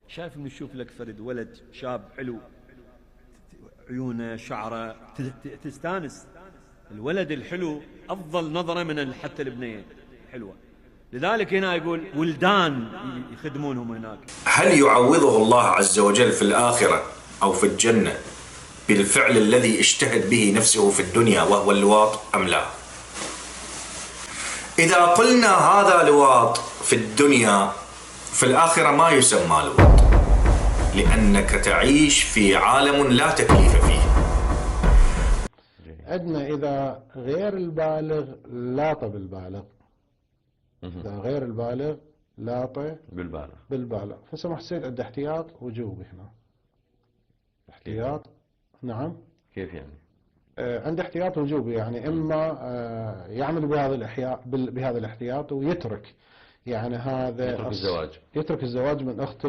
شايف من تشوف لك فرد ولد شاب حلو، عيونه شعره تستانس. الولد الحلو أفضل نظرة من حتى البنية حلوة. لذلك هنا يقول ولدان يخدمونهم هناك. هل يعوضه الله عز وجل في الآخرة أو في الجنة بالفعل الذي اجتهد به نفسه في الدنيا وهو اللواط أم لا؟ إذا قلنا هذا لواط في الدنيا، في الآخرة ما يسمى لواط، لأنك تعيش في عالم لا تكليف فيه. عندنا إذا غير البالغ لاط بالبالغ، إذا غير البالغ لاط بالبالغ، فسمح السيد عنده احتياط وجوبي هنا. احتياط، نعم. كيف يعني؟ عنده احتياط وجوبي، يعني إما يعمل بهذا الاحتياط ويترك، يعني هذا يترك الزواج من أخت